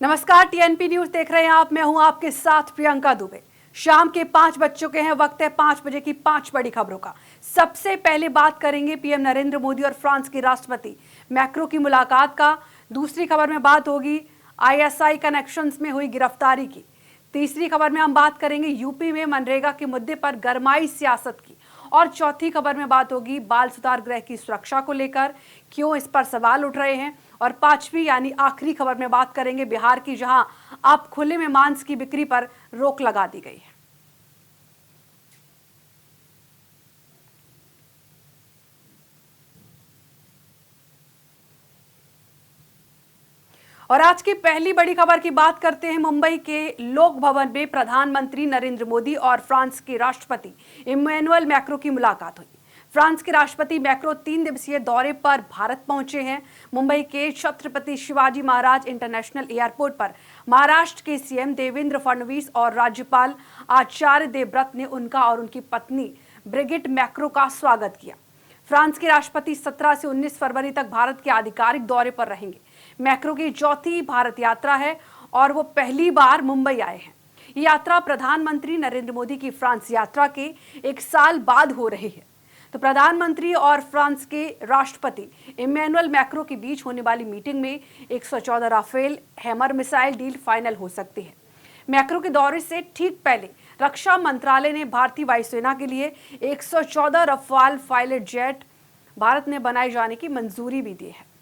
नमस्कार, TNP news देख रहे हैं आप। मैं हूं आपके साथ प्रियंका दुबे। शाम के 5 बज चुके हैं। वक्त है 5 बजे की 5 बड़ी खबरों का। सबसे पहले बात करेंगे पीएम नरेंद्र मोदी और फ्रांस के राष्ट्रपति मैक्रो की मुलाकात का। दूसरी खबर में बात होगी आईएसआई कनेक्शंस में हुई गिरफ्तारी की। तीसरी खबर में हम बात करेंगे यूपी में मनरेगा के मुद्दे पर गरमाई सियासत की। और चौथी खबर में बात होगी बाल सुधार गृह की सुरक्षा को लेकर, क्यों इस पर सवाल उठ रहे हैं। और पांचवी यानी आखिरी खबर में बात करेंगे बिहार की, जहां अब खुले में मांस की बिक्री पर रोक लगा दी गई है। और आज की पहली बड़ी खबर की बात करते हैं। मुंबई के लोक भवन में प्रधानमंत्री नरेंद्र मोदी और फ्रांस के राष्ट्रपति इमैनुअल मैक्रों की मुलाकात हुई। फ्रांस के राष्ट्रपति मैक्रो 3 दिवसीय दौरे पर भारत पहुंचे हैं। मुंबई के छत्रपति शिवाजी महाराज इंटरनेशनल एयरपोर्ट पर महाराष्ट्र के सीएम देवेंद्र फडणवीस और राज्यपाल आचार्य देवव्रत ने उनका और उनकी पत्नी ब्रिगिट मैक्रो का स्वागत किया। फ्रांस के राष्ट्रपति 17 से 19 फरवरी तक भारत के आधिकारिक दौरे पर रहेंगे। मैक्रो की चौथी भारत यात्रा है और वो पहली बार मुंबई आए हैं। ये यात्रा प्रधानमंत्री नरेंद्र मोदी की फ्रांस यात्रा के 1 साल बाद हो रही है। तो प्रधानमंत्री और फ्रांस के राष्ट्रपति इमैनुअल मैक्रो के बीच होने वाली मीटिंग में 114 Rafale Hammer missile deal final हो सकती है। मैक्रो के दौरे से ठीक पहले रक्षा मंत्रालय ने भारतीय वायुसेना के लिए 114 रफाल फाइटर जेट भारत में बनाए जाने की मंजूरी भी दी है।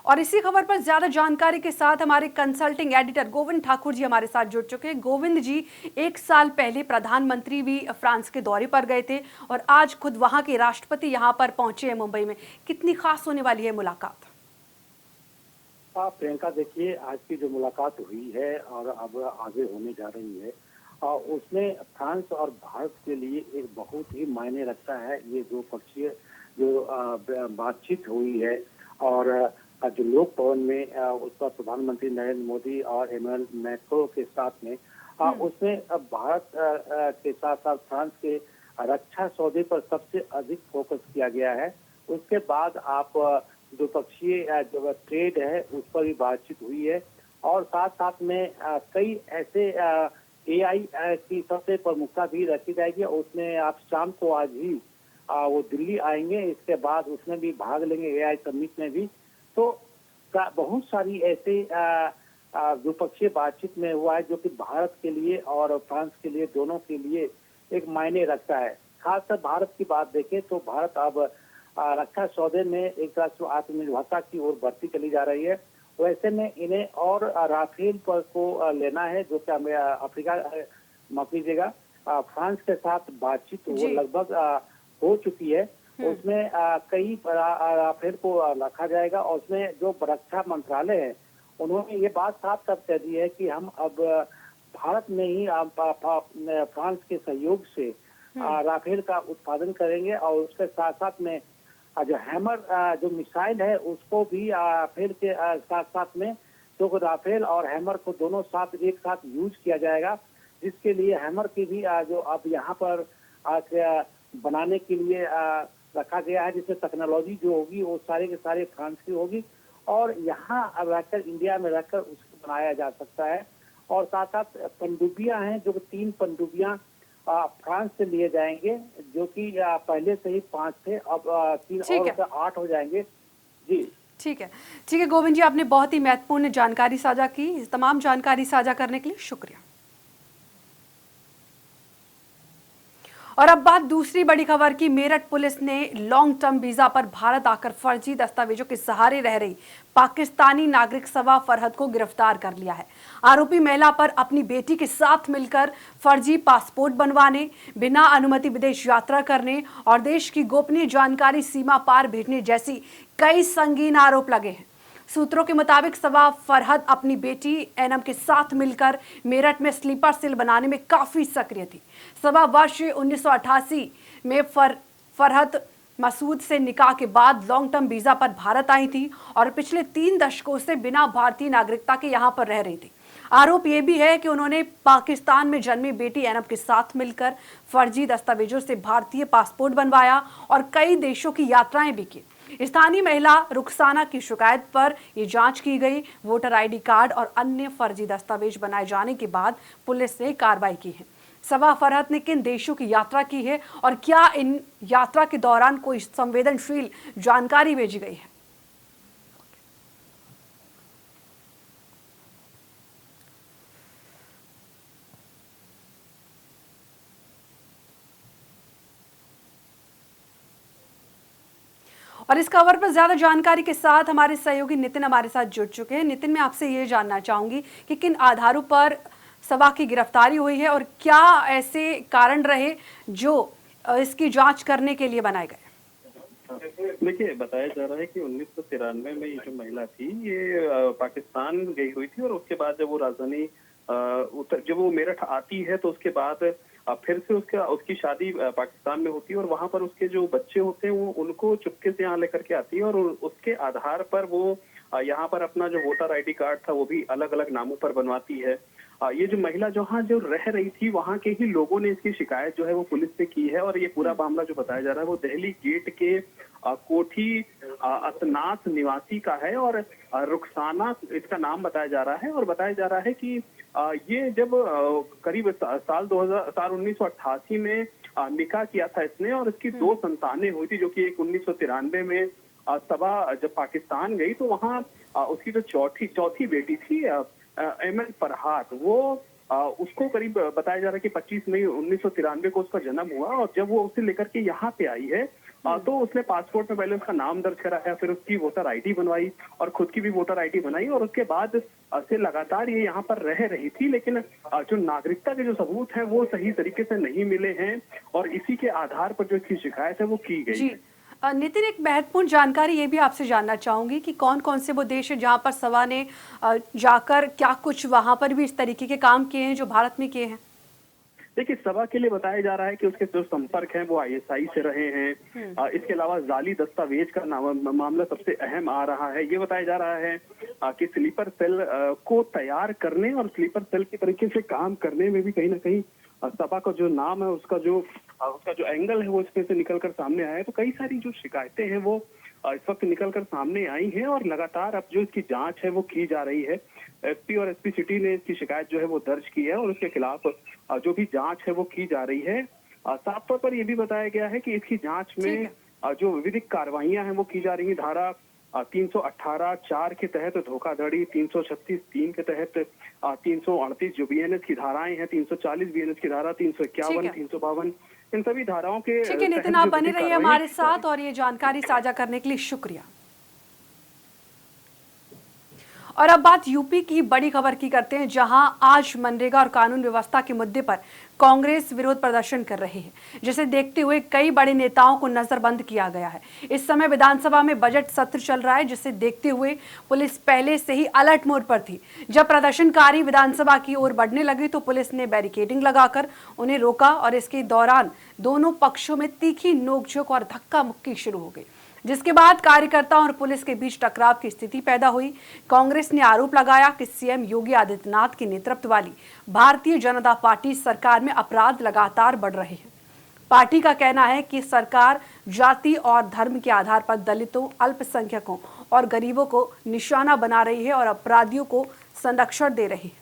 और इसी खबर पर ज्यादा जानकारी के साथ हमारे कंसल्टिंग एडिटर गोविंद ठाकुर जी हमारे साथ जुड़ चुके हैं। गोविंद जी, 1 साल पहले प्रधानमंत्री भी फ्रांस के दौरे पर गए थे और आज खुद वहां के राष्ट्रपति यहां पर पहुंचे हैं मुंबई में। कितनी खास होने वाली है मुलाकात? प्रियंका, देखिए, आज की जो मुलाकात हुई है और अब आगे होने जा रही है, उसमें फ्रांस और भारत के लिए एक बहुत ही मायने रखता है। ये दो पक्षीय जो बातचीत हुई है और जो लोक भवन में उस पर प्रधानमंत्री नरेंद्र मोदी और इमैनुअल मैक्रो के साथ में उसमें भारत के साथ साथ फ्रांस के रक्षा सौदे पर सबसे अधिक फोकस किया गया है। उसके बाद आप द्विपक्षीय जो ट्रेड है उस पर भी बातचीत हुई है और साथ साथ में कई ऐसे एआई की सबसे प्रमुखता भी रखी जाएगी। उसमें आप शाम को आज ही वो दिल्ली आएंगे, इसके बाद उसमें भी भाग लेंगे एआई समिट में भी। तो बहुत सारी ऐसे द्विपक्षीय बातचीत में हुआ है जो कि भारत के लिए और फ्रांस के लिए, दोनों के लिए एक मायने रखता है। खासकर भारत की बात देखें तो भारत अब रक्षा सौदे में एक तरह से आत्मनिर्भरता की ओर बढ़ती चली जा रही है। वैसे में इन्हें और राफेल पर को लेना है, जो कि हमें अफ्रीका, माफ कीजिएगा, फ्रांस के साथ बातचीत वो लगभग हो चुकी है। उसमें कई राफेल को रखा जाएगा और उसमें जो रक्षा मंत्रालय है उन्होंने ये बात साफ साफ कह दी है कि हम अब भारत में ही फ्रांस के सहयोग से राफेल का उत्पादन करेंगे और उसके साथ साथ में जो हैमर जो मिसाइल है उसको भी राफेल के साथ साथ में तो राफेल और हैमर को दोनों साथ एक साथ यूज किया जाएगा, जिसके लिए हैमर की भी जो अब यहाँ पर बनाने के लिए रखा गया है, जिससे टेक्नोलॉजी जो होगी वो सारे के सारे फ्रांस की होगी और यहाँ रहकर, इंडिया में रहकर उसको बनाया जा सकता है। और साथ साथ पनडुब्बियां हैं, जो 3 पनडुब्बियां फ्रांस से लिए जाएंगे, जो कि पहले से ही 5 थे, अब 3 और 8 हो जाएंगे। जी ठीक है गोविंद जी, आपने बहुत ही महत्वपूर्ण जानकारी साझा की। तमाम जानकारी साझा करने के लिए शुक्रिया। और अब बात दूसरी बड़ी खबर की। मेरठ पुलिस ने लॉन्ग टर्म वीजा पर भारत आकर फर्जी दस्तावेजों के सहारे रह रही पाकिस्तानी नागरिक सवा फरहद को गिरफ्तार कर लिया है। आरोपी महिला पर अपनी बेटी के साथ मिलकर फर्जी पासपोर्ट बनवाने, बिना अनुमति विदेश यात्रा करने और देश की गोपनीय जानकारी सीमा पार भेजने जैसी कई संगीन आरोप लगे हैं। सूत्रों के मुताबिक सवा फरहद अपनी बेटी एनम के साथ मिलकर मेरठ में स्लीपर सेल बनाने में काफी सक्रिय थी। सवा वर्ष 1988 में फरहद मसूद से निकाह के बाद लॉन्ग टर्म वीजा पर भारत आई थी और पिछले 3 दशकों से बिना भारतीय नागरिकता के यहां पर रह रही थी। आरोप ये भी है कि उन्होंने पाकिस्तान में जन्मी बेटी ऐनब के साथ मिलकर फर्जी दस्तावेजों से भारतीय पासपोर्ट बनवाया और कई देशों की यात्राएं भी की। स्थानीय महिला रुखसाना की शिकायत पर यह जांच की गई। वोटर आईडी कार्ड और अन्य फर्जी दस्तावेज बनाए जाने के बाद पुलिस ने कार्रवाई की है। सवा फरहत ने किन देशों की यात्रा की है और क्या इन यात्रा के दौरान कोई संवेदनशील जानकारी भेजी गई है? और इस खबर पर ज्यादा जानकारी के साथ हमारे सहयोगी नितिन हमारे साथ जुड़ चुके हैं। नितिन, मैं आपसे ये जानना चाहूंगी कि किन आधारों पर सवा की गिरफ्तारी हुई है और क्या ऐसे कारण रहे जो इसकी जांच करने के लिए बनाए गए? देखिए, बताया जा रहा है कि 1993 में ये जो महिला थी ये पाकिस्तान गई हुई थी और उसके बाद जब वो राजधानी जब वो मेरठ आती है तो उसके बाद फिर से उसकी शादी पाकिस्तान में होती है और वहां पर उसके जो बच्चे होते हैं वो उनको चुपके से यहाँ लेकर के आती है और उसके आधार पर वो यहाँ पर अपना जो वोटर आईडी कार्ड था वो भी अलग अलग नामों पर बनवाती है। ये जो महिला जो रह रही थी वहां के ही लोगों ने इसकी शिकायत जो है वो पुलिस से की है और ये पूरा मामला जो बताया जा रहा है वो दिल्ली गेट के कोठी असनाथ निवासी का है और रुखसाना इसका नाम बताया जा रहा है और बताया जा रहा है कि ये जब करीब साल 1988 में निकाह किया था इसने और इसकी 2 संतानें हुई थी, जो कि एक 1993 में सबा जब पाकिस्तान गई तो वहाँ उसकी जो चौथी बेटी थी एमन फरहात, वो उसको करीब बताया जा रहा है कि 25 मई 1993 को उसका जन्म हुआ और जब वो उसे लेकर के यहाँ पे आई है तो उसने पासपोर्ट में पहले उसका नाम दर्ज कराया, फिर उसकी वोटर आईडी बनवाई और खुद की भी वोटर आईडी बनाई और उसके बाद से लगातार ये यहाँ पर रह रही थी, लेकिन जो नागरिकता के जो सबूत हैं वो सही तरीके से नहीं मिले हैं और इसी के आधार पर जो इसकी शिकायत है वो की गई है। नितिन, एक महत्वपूर्ण जानकारी ये भी आपसे जानना चाहूंगी कि कौन कौन से वो देश हैं जहां पर सवा ने जाकर क्या कुछ वहां पर भी इस तरीके के काम किए हैं जो भारत में किए हैं? देखिए, सभा के लिए बताया जा रहा है कि उसके जो संपर्क हैं वो आईएसआई से रहे हैं। इसके अलावा जाली दस्तावेज का मामला सबसे अहम आ रहा है। ये बताया जा रहा है कि स्लीपर सेल को तैयार करने और स्लीपर सेल के तरीके से काम करने में भी कहीं ना कहीं सभा का जो नाम है उसका जो एंगल है वो इसमें से निकल कर सामने आया है। तो कई सारी जो शिकायतें हैं वो इस वक्त निकल कर सामने आई हैं और लगातार अब जो इसकी जांच है वो की जा रही है। एसपी और एसपी सिटी ने इसकी शिकायत जो है वो दर्ज की है और उसके खिलाफ जो भी जांच है वो की जा रही है। साफ तौर पर यह भी बताया गया है कि इसकी जांच में जो विधिक कार्रवाइयां हैं वो की जा रही है। धारा 318(4) के तहत धोखाधड़ी, 336(3) के तहत 338 जो बीएनएस की धाराएं हैं, 340 बीएनएस की धारा, 351, 352 इन सभी धाराओं के। ठीक है नितिन, आप बने रहिए हमारे साथ और ये जानकारी साझा करने के लिए शुक्रिया। और अब बात यूपी की बड़ी खबर की करते हैं, जहां आज मनरेगा और कानून व्यवस्था के मुद्दे पर कांग्रेस विरोध प्रदर्शन कर रही है, जिसे देखते हुए कई बड़े नेताओं को नजरबंद किया गया है। इस समय विधानसभा में बजट सत्र चल रहा है, जिसे देखते हुए पुलिस पहले से ही अलर्ट मोड पर थी। जब प्रदर्शनकारी विधानसभा की ओर बढ़ने लगे तो पुलिस ने बैरिकेडिंग लगाकर उन्हें रोका और इसके दौरान दोनों पक्षों में तीखी नोकझोंक और धक्का मुक्की शुरू हो गई, जिसके बाद कार्यकर्ताओं और पुलिस के बीच टकराव की स्थिति पैदा हुई। कांग्रेस ने आरोप लगाया कि सीएम योगी आदित्यनाथ के नेतृत्व वाली भारतीय जनता पार्टी सरकार में अपराध लगातार बढ़ रहे हैं। पार्टी का कहना है कि सरकार जाति और धर्म के आधार पर दलितों, अल्पसंख्यकों और गरीबों को निशाना बना रही है और अपराधियों को संरक्षण दे रही है।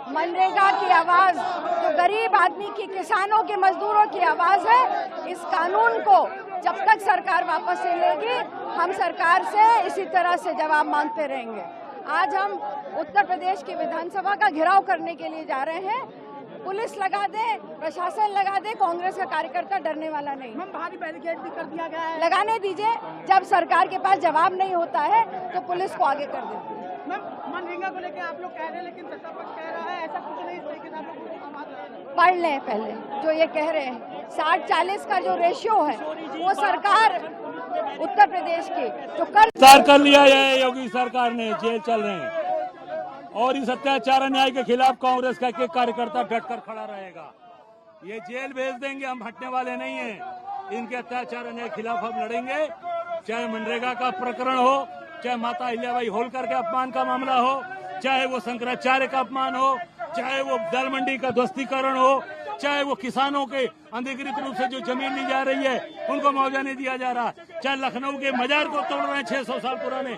मनरेगा की आवाज जो गरीब आदमी की, किसानों के, मजदूरों की आवाज है, इस कानून को जब तक सरकार वापस ले लेगी हम सरकार से इसी तरह से जवाब मांगते रहेंगे। आज हम उत्तर प्रदेश की विधानसभा का घेराव करने के लिए जा रहे हैं। पुलिस लगा दे, प्रशासन लगा दे, कांग्रेस का कार्यकर्ता डरने वाला नहीं। भारी बैरिकेड भी कर दिया गया है। लगाने दीजिए, जब सरकार के पास जवाब नहीं होता है तो पुलिस को आगे कर देती है। मनरेगा को लेकर आप लोग कह रहे हैं, लेकिन सत्ता पक्ष कह रहा है ऐसा कुछ नहीं, लेकिन आप लोग पढ़ लें पहले जो ये कह रहे हैं। 60-40 का जो रेशियो है वो सरकार उत्तर प्रदेश की जो कर लिया है योगी सरकार ने, जेल चल रहे हैं और इस अत्याचार अन्याय के खिलाफ कांग्रेस का एक कार्यकर्ता डटकर खड़ा रहेगा। ये जेल भेज देंगे, हम हटने वाले नहीं हैं। इनके अत्याचार अन्याय के खिलाफ हम लड़ेंगे। चाहे मनरेगा का प्रकरण हो, चाहे माता अहिल्याबाई होलकर के अपमान का मामला हो, चाहे वो शंकराचार्य का अपमान हो, चाहे वो दाल मंडी का ध्वस्तीकरण हो, चाहे वो किसानों के अनधिकृत रूप से जो जमीन ली जा रही है उनको मुआवजा नहीं दिया जा रहा, चाहे लखनऊ के मजार को तोड़ रहे हैं 600 साल पुराने,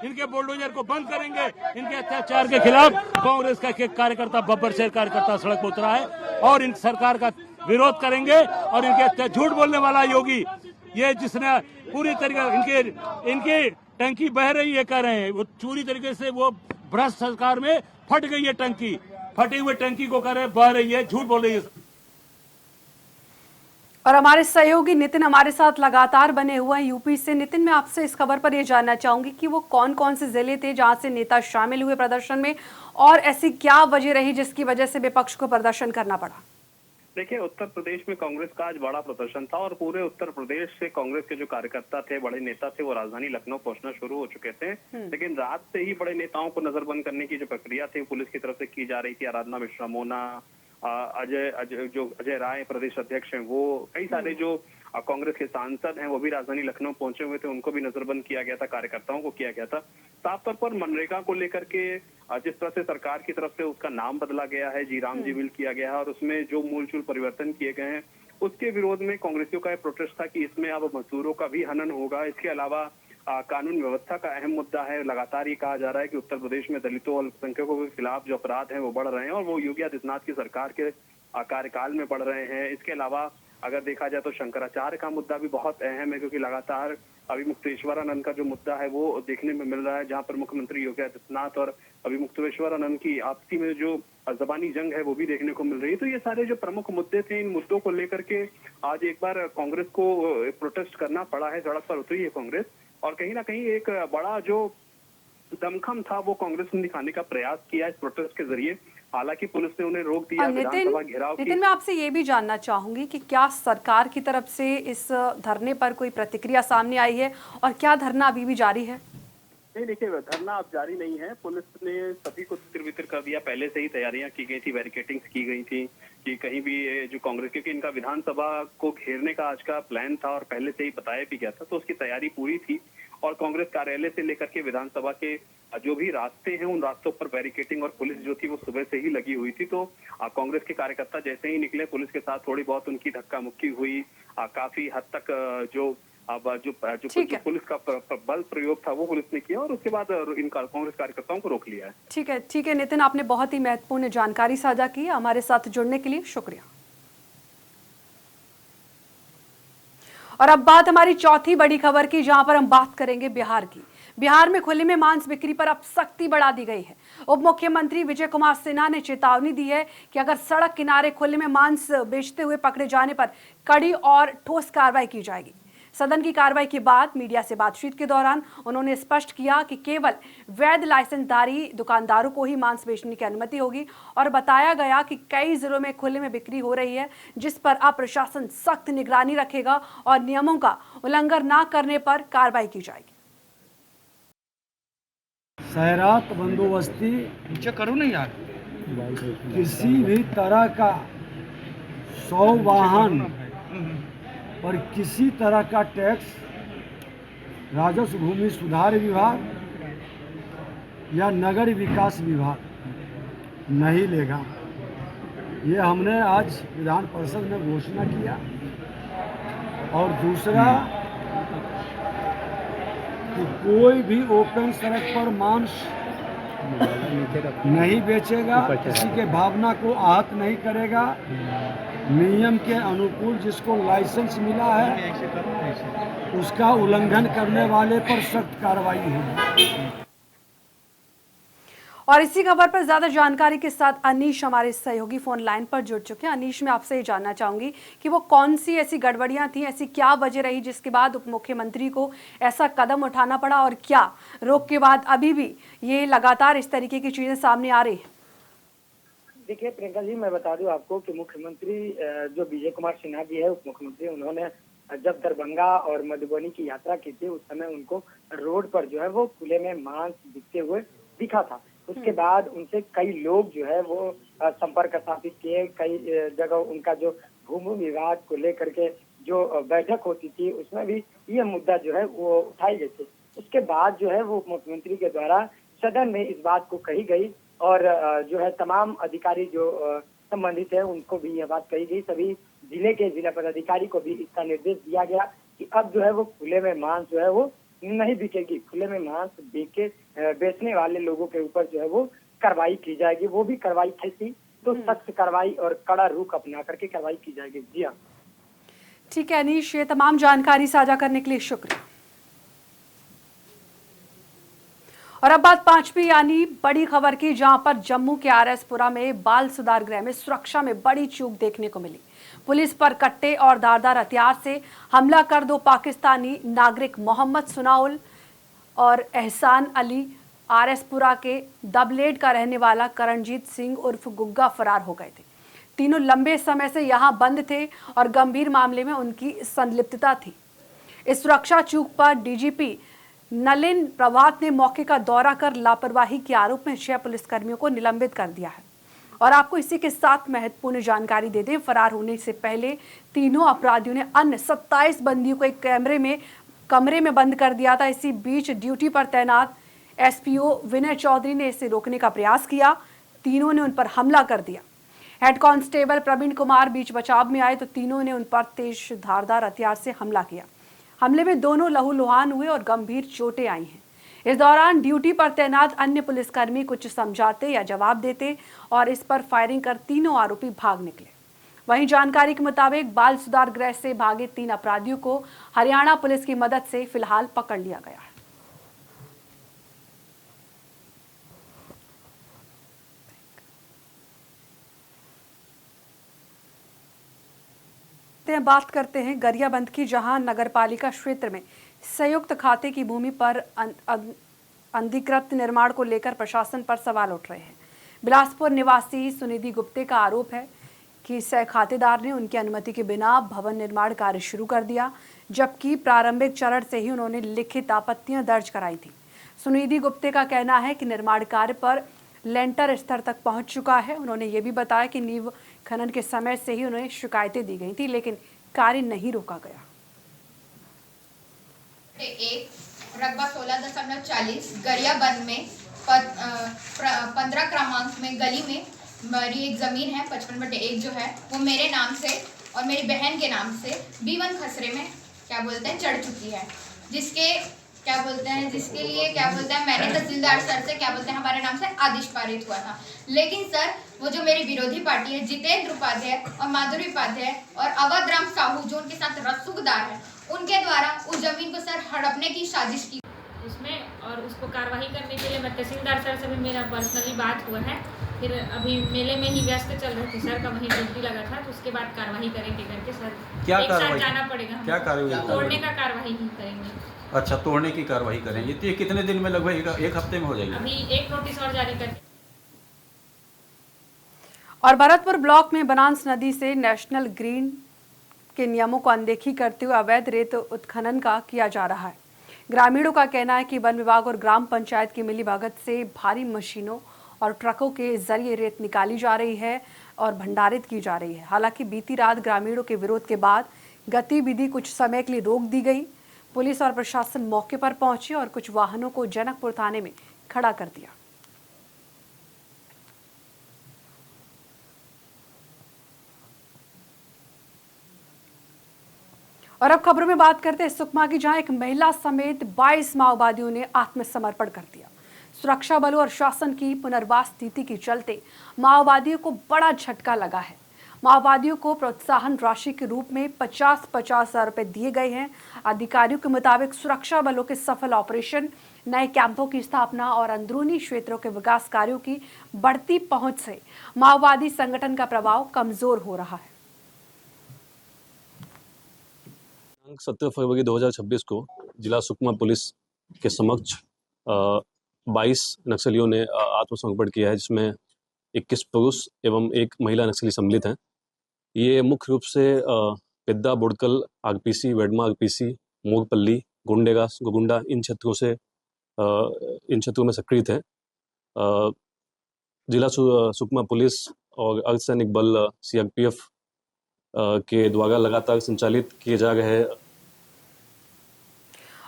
इनके बुलडोजर को बंद करेंगे। इनके अत्याचार के खिलाफ कांग्रेस का एक कार्यकर्ता, बब्बर शेर कार्यकर्ता सड़क पर उतरा है और इन सरकार का विरोध करेंगे। और इनके झूठ बोलने वाला योगी, ये जिसने पूरी तरीके इनकी टंकी बह रही है, कह रहे हैं वो पूरी तरीके से वो भ्रष्ट सरकार में फट गई है टंकी, फटी हुई टंकी को कह रहे बह रही है, झूठ बोल रही है। और हमारे सहयोगी नितिन हमारे साथ लगातार बने हुए हैं यूपी से। नितिन, मैं आपसे इस खबर पर यह जानना चाहूंगी कि वो कौन कौन से जिले थे जहां से नेता शामिल हुए प्रदर्शन में, और ऐसी क्या वजह रही जिसकी वजह से विपक्ष को प्रदर्शन करना पड़ा? देखिए, उत्तर प्रदेश में कांग्रेस का आज बड़ा प्रदर्शन था और पूरे उत्तर प्रदेश से कांग्रेस के जो कार्यकर्ता थे, बड़े नेता थे, वो राजधानी लखनऊ पहुंचना शुरू हो चुके थे। लेकिन रात से ही बड़े नेताओं को नजरबंद करने की जो प्रक्रिया थी पुलिस की तरफ से की जा रही थी। आराधना मिश्रा मोना, अजय राय प्रदेश अध्यक्ष हैं, वो कई सारे जो कांग्रेस के सांसद हैं वो भी राजधानी लखनऊ पहुंचे हुए थे, उनको भी नजरबंद किया गया था, कार्यकर्ताओं को किया गया था। साफ तौर पर मनरेगा को लेकर के जिस तरह से सरकार की तरफ से उसका नाम बदला गया है, जी राम जी बिल किया गया है और उसमें जो मूलचूल परिवर्तन किए गए हैं, उसके विरोध में कांग्रेसियों का प्रोटेस्ट था कि इसमें अब मजदूरों का भी हनन होगा। इसके अलावा कानून व्यवस्था का अहम मुद्दा है। लगातार ये कहा जा रहा है कि उत्तर प्रदेश में दलितों और अल्पसंख्यकों के खिलाफ जो अपराध हैं वो बढ़ रहे हैं और वो योगी आदित्यनाथ की सरकार के कार्यकाल में बढ़ रहे हैं। इसके अलावा अगर देखा जाए तो शंकराचार्य का मुद्दा भी बहुत अहम है, क्योंकि लगातार अभिमुक्तेश्वरानंद का जो मुद्दा है वो देखने में मिल रहा है, जहां पर मुख्यमंत्री योगी आदित्यनाथ और अभिमुक्तेश्वरानंद की आपसी में जो जबानी जंग है वो भी देखने को मिल रही है। तो ये सारे जो प्रमुख मुद्दे थे, इन मुद्दों को लेकर के आज एक बार कांग्रेस को प्रोटेस्ट करना पड़ा है, सड़क पर उतरी है कांग्रेस। और कहीं ना कहीं एक बड़ा जो दमखम था वो कांग्रेस ने दिखाने का प्रयास किया इस प्रोटेस्ट के जरिए। हालांकि पुलिस ने उन्हें रोक दिया। विधानसभा घेराव नितिन, मैं आपसे ये भी जानना चाहूंगी कि क्या सरकार की तरफ से इस धरने पर कोई प्रतिक्रिया सामने आई है और क्या धरना अभी भी जारी है? नहीं, देखिए, धरना अब जारी नहीं है। पुलिस ने सभी को तितर-बितर कर दिया। पहले से ही तैयारियां की गई थी, बैरिकेडिंग्स की गई थी कि कहीं भी जो कांग्रेस, क्योंकि इनका विधानसभा को घेरने का आज का प्लान था और पहले से ही बताया भी गया था, तो उसकी तैयारी पूरी थी। और कांग्रेस कार्यालय से लेकर के विधानसभा के जो भी रास्ते हैं उन रास्तों पर बैरिकेडिंग और पुलिस जो थी वो सुबह से ही लगी हुई थी। तो कांग्रेस के कार्यकर्ता जैसे ही निकले, पुलिस के साथ थोड़ी बहुत उनकी धक्का मुक्की हुई। काफी हद तक जो पुलिस का बल प्रयोग था वो पुलिस ने किया और उसके बाद इन कांग्रेस कार्यकर्ताओं को रोक लिया है। ठीक है नितिन, आपने बहुत ही महत्वपूर्ण जानकारी साझा की। हमारे साथ जुड़ने के लिए शुक्रिया। और अब बात हमारी चौथी बड़ी खबर की, जहां पर हम बात करेंगे बिहार की। बिहार में खुले में मांस बिक्री पर अब सख्ती बढ़ा दी गई है। उप मुख्यमंत्री विजय कुमार सिन्हा ने चेतावनी दी है कि अगर सड़क किनारे खुले में मांस बेचते हुए पकड़े जाने पर कड़ी और ठोस कार्रवाई की जाएगी। सदन की कार्रवाई के बाद मीडिया से बातचीत के दौरान उन्होंने स्पष्ट किया कि केवल वैध लाइसेंसधारी दुकानदारों को ही मांस बेचने की अनुमति होगी और बताया गया कि कई जिलों में खुले में बिक्री हो रही है, जिस पर अब प्रशासन सख्त निगरानी रखेगा और नियमों का उल्लंघन न करने पर कार्रवाई की जाएगी। शहरात बंदोबस्ती नीचे करो ना यार। किसी भी तरह का 100 वाहन और किसी तरह का टैक्स राजस्व भूमि सुधार विभाग या नगर विकास विभाग नहीं लेगा। ये हमने आज विधान परिषद में घोषणा किया। और दूसरा कि कोई भी ओपन सड़क पर मांस नहीं बेचेगा, किसी के भावना को आहत नहीं करेगा। नियम के अनुकूल जिसको लाइसेंस मिला है उसका उल्लंघन करने वाले पर सख्त कार्रवाई होगी। और इसी खबर पर ज्यादा जानकारी के साथ अनीश हमारे सहयोगी फोन लाइन पर जुड़ चुके हैं। अनीश, मैं आपसे ये जानना चाहूंगी कि वो कौन सी ऐसी गड़बड़ियां थी, ऐसी क्या वजह रही जिसके बाद उप मुख्यमंत्री को ऐसा कदम उठाना पड़ा, और क्या रोक के बाद अभी भी ये लगातार इस तरीके की चीजें सामने आ रही है? देखिए प्रियंका जी, मैं बता दूं आपको कि मुख्यमंत्री जो विजय कुमार सिन्हा जी है, उप मुख्यमंत्री, उन्होंने जब दरभंगा और मधुबनी की यात्रा की थी उस समय उनको रोड पर जो है वो खुले में मांस बिकते हुए दिखा था। उसके बाद उनसे कई लोग जो है वो संपर्क स्थापित किए। कई जगह उनका जो भूमि विवाद को लेकर के जो बैठक होती थी उसमें भी ये मुद्दा जो है वो उठाई गई थी। उसके बाद जो है वो उप मुख्यमंत्री के द्वारा सदन में इस बात को कही गई और जो है तमाम अधिकारी जो संबंधित है उनको भी यह बात कही गई। सभी जिले के जिला पदाधिकारी को भी इसका निर्देश दिया गया कि अब जो है वो खुले में मांस जो है वो नहीं बिकेगी। खुले में मांस बेचने वाले लोगों के ऊपर जो है वो कार्रवाई की जाएगी। वो भी कार्रवाई कैसी, तो सख्त कार्रवाई और कड़ा रुख अपना करके कार्रवाई की जाएगी। जी हाँ, ठीक है अनीश, ये तमाम जानकारी साझा करने के लिए शुक्रिया। और अब बात पांचवी यानी बड़ी खबर की, जहां पर जम्मू के आरएसपुरा में बाल सुधार गृह में सुरक्षा में बड़ी चूक देखने को मिली। पुलिस पर कट्टे और धारदार हथियार से हमला कर दो पाकिस्तानी नागरिक मोहम्मद सुनाउल और एहसान अली, आरएसपुरा के दबलेड का रहने वाला करणजीत सिंह उर्फ गुग्गा फरार हो गए थे। तीनों लंबे समय से यहां बंद थे और गंभीर मामले में उनकी संलिप्तता थी। इस सुरक्षा चूक पर डीजीपी नलिन प्रभात ने मौके का दौरा कर लापरवाही के आरोप में 6 पुलिसकर्मियों को निलंबित कर दिया है। और आपको इसी के साथ महत्वपूर्ण जानकारी दे दें, फरार होने से पहले तीनों अपराधियों ने अन्य 27 बंदियों को एक कमरे में बंद कर दिया था। इसी बीच ड्यूटी पर तैनात एसपीओ विनय चौधरी ने इसे रोकने का प्रयास किया। तीनों ने उन पर हमला कर दिया। हेड कांस्टेबल प्रवीण कुमार बीच बचाव में आए तो तीनों ने उन पर तेज धारदार हथियार से हमला किया। हमले में दोनों लहूलुहान हुए और गंभीर चोटें आई हैं। इस दौरान ड्यूटी पर तैनात अन्य पुलिसकर्मी कुछ समझाते या जवाब देते और इस पर फायरिंग कर तीनों आरोपी भाग निकले। वहीं जानकारी के मुताबिक बाल सुधार गृह से भागे 3 अपराधियों को हरियाणा पुलिस की मदद से फिलहाल पकड़ लिया गया है। बात करते हैं गरियाबंद की, जहां नगरपालिका क्षेत्र में संयुक्त खाते की भूमि पर अनधिकृत निर्माण को लेकर प्रशासन पर सवाल उठ रहे हैं। बिलासपुर निवासी सुनिधि गुप्ते का आरोप है कि सह खातेदार ने उनकी अनुमति के बिना भवन निर्माण कार्य शुरू कर दिया, जबकि प्रारंभिक चरण से ही उन्होंने लिखित आपत्तियां दर्ज कराई थी। सुनिधि गुप्ते का कहना है कि निर्माण कार्य पर लेंटर स्तर तक पहुंच चुका है। उन्होंने ये भी बताया कि नींव खनन के समय से ही उन्हें शिकायतें दी गई थी, लेकिन कार्य नहीं रोका गया। एक रकबा 16.40 गरियाबंद में 15 क्रमांक में गली में मेरी एक जमीन है 55/1 जो है वो मेरे नाम से और मेरी बहन के नाम से B1 खसरे में चढ़ चुकी है, जिसके लिए मैंने तहसीलदार सर से हमारे नाम से आदेश पारित हुआ था। लेकिन सर वो जो मेरी विरोधी पार्टी है जितेंद्र उपाध्याय और माधुरी उपाध्याय और अवध राम साहू जो उनके साथ रसूखदार है, उनके द्वारा उस जमीन को सर हड़पने की साजिश की उसमें, और उसको कार्रवाई करने के लिए मैं तहसीलदार सर से भी मेरा पर्सनली बात हुआ है। फिर अभी मेले में ही व्यस्त चल रहे थे, सर का वहीं ड्यूटी लगा था, तो उसके बाद कार्रवाई करेंगे करके सर क्या एक साथ जाना पड़ेगा। क्या कार्रवाई? तोड़ने का कार्रवाई ही करेंगे। अच्छा, तोड़ने की कार्रवाई करेंगे। तो ये कितने दिन में, लगभग एक हफ्ते में हो जाएगी? अभी एक नोटिस और जारी करके। और भरतपुर ब्लॉक में बनास नदी से नेशनल ग्रीन के नियमों को अनदेखी करते हुए अवैध रेत उत्खनन का किया जा रहा है। ग्रामीणों का कहना है कि वन विभाग और ग्राम पंचायत की मिलीभगत से भारी मशीनों और ट्रकों के जरिए रेत निकाली जा रही है और भंडारित की जा रही है। हालांकि बीती रात ग्रामीणों के विरोध के बाद गतिविधि कुछ समय के लिए रोक दी गई। पुलिस और प्रशासन मौके पर पहुंचे और कुछ वाहनों को जनकपुर थाने में खड़ा कर दिया। और अब खबरों में बात करते हैं सुकमा की, जहां एक महिला समेत 22 माओवादियों ने आत्मसमर्पण कर दिया। सुरक्षा बलों और शासन की पुनर्वास नीति के चलते माओवादियों को बड़ा झटका लगा है। माओवादियों को प्रोत्साहन राशि के रूप में 50-50 हजार रुपए दिए गए हैं। अधिकारियों के मुताबिक सुरक्षा बलों के सफल ऑपरेशन, नए कैंपों की स्थापना और अंदरूनी क्षेत्रों के विकास कार्यों की बढ़ती पहुंच से माओवादी संगठन का प्रभाव कमजोर हो रहा है। 17 फरवरी 2026 को जिला सुकमा पुलिस के समक्ष 22 नक्सलियों ने आत्मसमर्पण किया है, जिसमें 21 पुरुष एवं 1 महिला नक्सली सम्मिलित हैं। ये मुख्य रूप से पिद्दा, बुड़कल, आगपीसी, वेडमा आगपीसी, मोरपल्ली, गुंडेगास, गोगुंडा इन क्षेत्रों में सक्रिय हैं। जिला सुकमा पुलिस और अर्धसैनिक बल CRPF के द्वारा लगातार संचालित किए जा रहे हैं।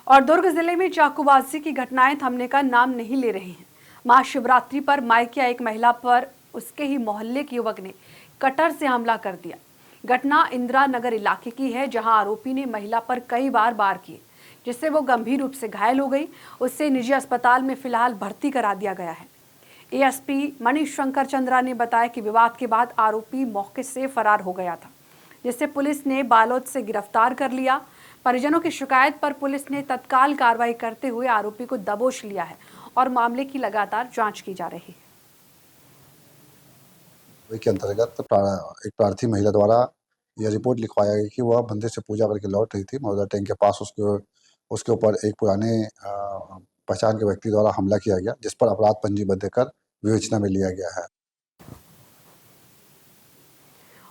और दुर्ग जिले में चाकूबाजी की घटनाएं थमने का नाम नहीं ले रही हैं। महाशिवरात्रि पर मायके एक महिला पर उसके ही मोहल्ले के युवक ने कटर से हमला कर दिया। घटना इंदिरा नगर इलाके की है, जहां आरोपी ने महिला पर कई बार वार किए, जिससे वो गंभीर रूप से घायल हो गई। उससे निजी अस्पताल में फिलहाल भर्ती करा दिया गया है। एएसपी मनीष शंकर चंद्रा ने बताया कि विवाद के बाद आरोपी मौके से फरार हो गया था, जिससे पुलिस ने बालोद से गिरफ्तार कर लिया। परिजनों की शिकायत पर पुलिस ने तत्काल कार्रवाई करते हुए आरोपी को दबोच लिया है और मामले की लगातार जांच की जा रही है। के अंतर्गत एक प्रार्थी महिला द्वारा यह रिपोर्ट लिखवाया गया कि वह मंदिर से पूजा करके लौट रही थी। मौजूदा टैंक के पास उसके ऊपर एक पुराने पहचान के व्यक्ति द्वारा हमला किया गया, जिस पर अपराध पंजीबद्ध कर विवेचना में लिया गया है।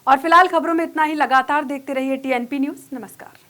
और फिलहाल खबरों में इतना ही। लगातार देखते रहिए TNP न्यूज़। नमस्कार।